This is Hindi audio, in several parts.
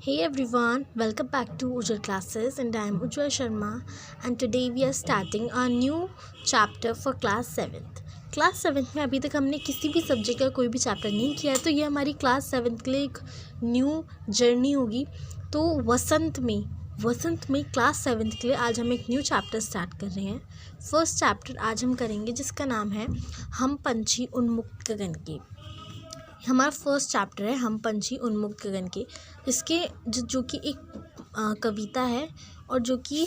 Hey everyone, welcome back to Ujjwal Classes and I am Ujjwal Sharma and today we are starting a new chapter for class 7th. Class 7th में अभी तक हमने किसी भी सब्जेक्ट का कोई भी चैप्टर नहीं किया है, तो ये हमारी क्लास 7th के लिए एक न्यू जर्नी होगी। तो वसंत में क्लास 7th के लिए आज हम एक न्यू चैप्टर स्टार्ट कर रहे हैं। फर्स्ट चैप्टर आज हम करेंगे जिसका नाम है हम पंछी उन्मुक्त गगन के। हमारा फर्स्ट चैप्टर है हम पंछी उन्मुक्त गगन के। इसके जो कि एक कविता है और जो कि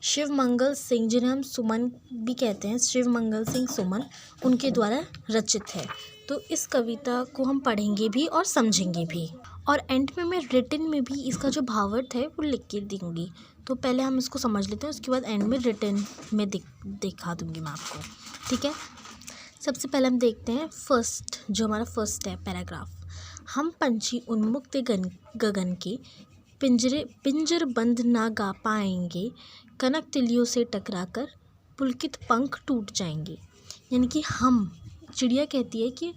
शिव मंगल सिंह, जिन्हें हम सुमन भी कहते हैं, शिव मंगल सिंह सुमन, उनके द्वारा रचित है। तो इस कविता को हम पढ़ेंगे भी और समझेंगे भी, और एंड में मैं रिटन में भी इसका जो भावार्थ है वो लिख के दूँगी। तो पहले हम इसको समझ लेते हैं, उसके बाद एंड में रिटन में दिखा दूँगी मैं आपको, ठीक है। सबसे पहले हम देखते हैं फर्स्ट, जो हमारा फर्स्ट है पैराग्राफ। हम पंछी उन्मुक्त गगन के पिंजर बंद ना गा पाएंगे, कनक तिलियों से टकराकर पुलकित पंख टूट जाएंगे। यानी कि हम, चिड़िया कहती है कि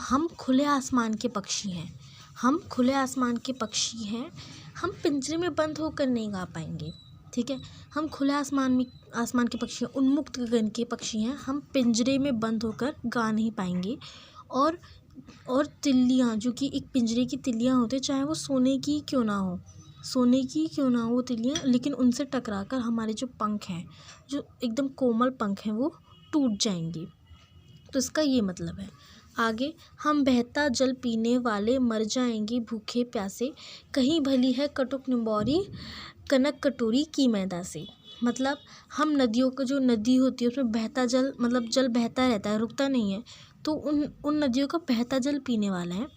हम खुले आसमान के पक्षी हैं, हम खुले आसमान के पक्षी हैं, हम पिंजरे में बंद होकर नहीं गा पाएंगे, ठीक है। हम खुले आसमान के पक्षी हैं, उन्मुक्त गगन के पक्षी हैं, हम पिंजरे में बंद होकर गा नहीं पाएंगे। और तिल्लियाँ, जो कि एक पिंजरे की तिल्लियाँ होती है, चाहे वो सोने की क्यों ना हो वो तिल्लियाँ, लेकिन उनसे टकराकर हमारे जो पंख हैं, जो एकदम कोमल पंख हैं, वो टूट जाएंगे। तो इसका ये मतलब है। आगे, हम बहता जल पीने वाले मर जाएंगे भूखे प्यासे, कहीं भली है कटुक निंबोरी कनक कटोरी की मैदा से। मतलब हम नदियों का, जो नदी होती है उसमें बहता जल, मतलब जल बहता रहता है, रुकता नहीं है, तो उन नदियों का बहता जल पीने वाला है।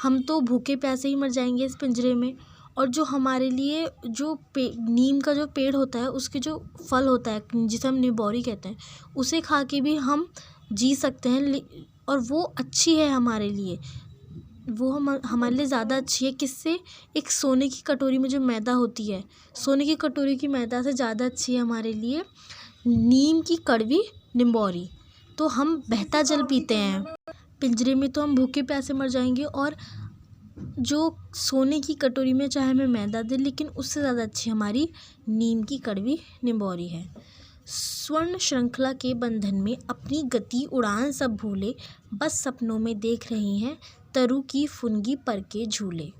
हम तो भूखे प्यासे ही मर जाएंगे इस पिंजरे में। और जो हमारे लिए जो नीम का जो पेड़ होता है, उसके जो फल होता है जिसे हम निंबोरी कहते हैं, उसे खा के भी हम जी सकते हैं, और वो अच्छी है हमारे लिए, वो हमारे लिए ज़्यादा अच्छी है। किससे? एक सोने की कटोरी में जो मैदा होती है, सोने की कटोरी की मैदा से ज़्यादा अच्छी है हमारे लिए नीम की कड़वी निंबोरी। तो हम बहता जल पीते हैं पिंजरे में, तो हम भूखे प्यासे मर जाएंगे, और जो सोने की कटोरी में चाहे हमें मैदा दे, लेकिन उससे ज़्यादा अच्छी हमारी नीम की कड़वी निंबोरी है। स्वर्ण श्रृंखला के बंधन में अपनी गति उड़ान सब भूले, बस सपनों में देख रही हैं तरु की फुनगी पर के झूले।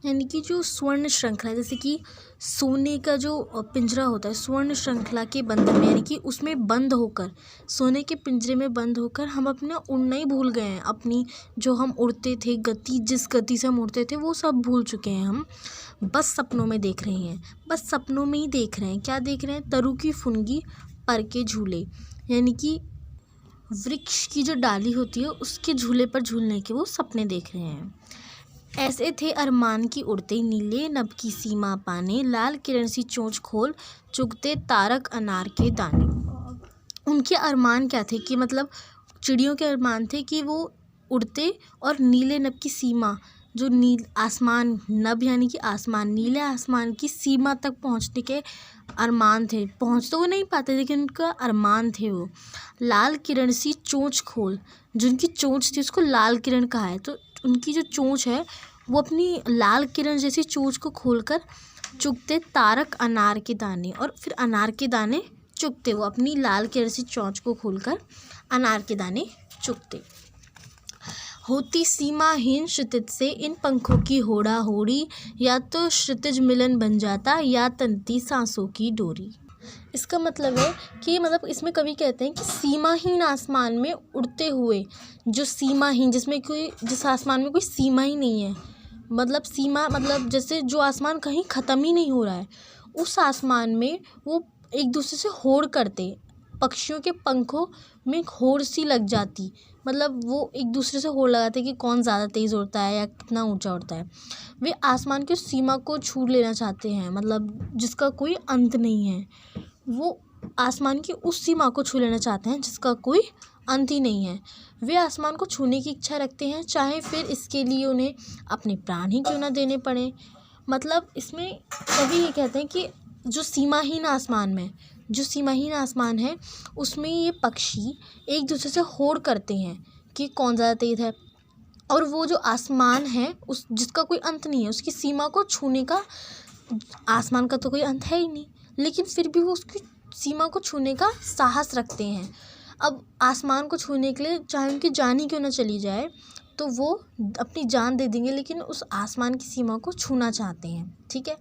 यानी कि जो स्वर्ण श्रृंखला, जैसे कि सोने का जो पिंजरा होता है, स्वर्ण श्रृंखला के बंधन में, यानी कि उसमें बंद होकर, सोने के पिंजरे में बंद होकर हम अपना उड़ना ही भूल गए हैं। अपनी जो हम उड़ते थे गति, जिस गति से हम उड़ते थे, वो सब भूल चुके हैं हम। बस सपनों में देख रहे हैं, बस सपनों में ही देख रहे हैं। क्या देख रहे हैं? तरु की फुनगी पर के झूले, यानी कि वृक्ष की जो डाली होती है उसके झूले पर झूलने के वो सपने देख रहे हैं। ऐसे थे अरमान की उड़ते, नीले नभ की सीमा पाने, लाल किरण सी चोंच खोल चुगते तारक अनार के दाने। उनके अरमान क्या थे? कि मतलब चिड़ियों के अरमान थे कि वो उड़ते और नीले नभ की सीमा, जो नील आसमान, नभ यानी कि आसमान, नीले आसमान की सीमा तक पहुंचने के अरमान थे। पहुंच तो वो नहीं पाते, लेकिन उनका अरमान थे वो। लाल किरण सी चोंच खोल, जो उनकी चोंच थी उसको लाल किरण कहा है। तो उनकी जो चोंच है वो अपनी लाल किरण जैसी चोंच को खोलकर चुगते तारक अनार के दाने, और फिर अनार के दाने चुगते, वो अपनी लाल किरण सी चोंच को खोलकर अनार के दाने चुगते। होती सीमाहीन क्षितिज से इन पंखों की होड़ा होड़ी, या तो क्षितिज मिलन बन जाता या तनती सांसों की डोरी। इसका मतलब है कि इसमें कवि कहते हैं कि सीमाहीन आसमान में उड़ते हुए, जो सीमाहीन, जिस आसमान में कोई सीमा ही नहीं है, सीमा जैसे जो आसमान कहीं ख़त्म ही नहीं हो रहा है, उस आसमान में वो एक दूसरे से होड़ करते, पक्षियों के पंखों में होड़ सी लग जाती, वो एक दूसरे से होड़ लगाते कि कौन ज़्यादा तेज़ उड़ता है या कितना ऊंचा उड़ता है। वे आसमान की सीमा को छू लेना चाहते हैं, जिसका कोई अंत नहीं है। वो आसमान की उस सीमा को छू लेना चाहते हैं जिसका कोई अंत ही नहीं है। वे आसमान को छूने की इच्छा रखते हैं, चाहे फिर इसके लिए उन्हें अपने प्राण ही क्यों ना देने पड़े। इसमें कवि ये कहते हैं कि जो सीमाहीन आसमान है उसमें ये पक्षी एक दूसरे से होड़ करते हैं कि कौन ज़्यादा तेज़ है, और वो जो आसमान है उस जिसका कोई अंत नहीं है, उसकी सीमा को छूने का, आसमान का तो कोई अंत है ही नहीं, लेकिन फिर भी वो उसकी सीमा को छूने का साहस रखते हैं। अब आसमान को छूने के लिए चाहे उनकी जान ही क्यों ना चली जाए, तो वो अपनी जान दे देंगे, लेकिन उस आसमान की सीमा को छूना चाहते हैं। ठीक है।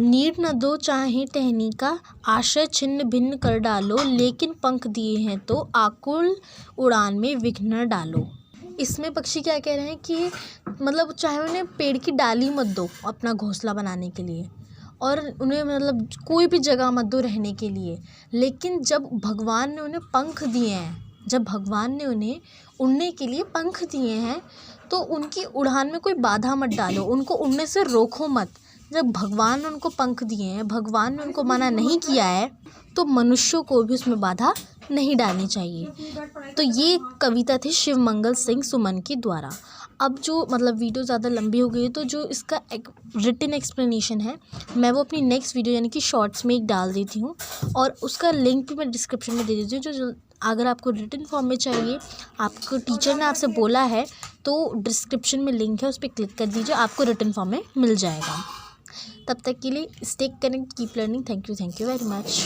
नीड न दो चाहे टहनी का, आशय छिन्न भिन्न कर डालो, लेकिन पंख दिए हैं तो आकुल उड़ान में विघ्न न डालो। इसमें पक्षी क्या कह रहे हैं कि मतलब चाहे उन्हें पेड़ की डाली मत दो अपना घोंसला बनाने के लिए, और उन्हें मतलब कोई भी जगह मत दो रहने के लिए, लेकिन जब भगवान ने उन्हें पंख दिए हैं, जब भगवान ने उन्हें उड़ने के लिए पंख दिए हैं, तो उनकी उड़ान में कोई बाधा मत डालो, उनको उड़ने से रोको मत। जब भगवान ने उनको पंख दिए हैं, भगवान ने उनको मना नहीं किया है, तो मनुष्यों को भी उसमें बाधा नहीं डालनी चाहिए। तो ये कविता थी शिव मंगल सिंह सुमन के द्वारा। अब जो मतलब वीडियो ज़्यादा लंबी हो गई है, तो जो इसका एक रिटन एक्सप्लेनेशन है मैं वो अपनी नेक्स्ट वीडियो यानी कि शॉर्ट्स में एक डाल देती हूँ, और उसका लिंक भी मैं डिस्क्रिप्शन में दे देती हूँ। जो अगर आपको रिटन फॉर्म में चाहिए, आपको टीचर ने आपसे बोला है, तो डिस्क्रिप्शन में लिंक है, उस पर क्लिक कर दीजिए, आपको रिटन फॉर्म में मिल जाएगा। तब तक के लिए stay connect, keep learning. Thank you very much.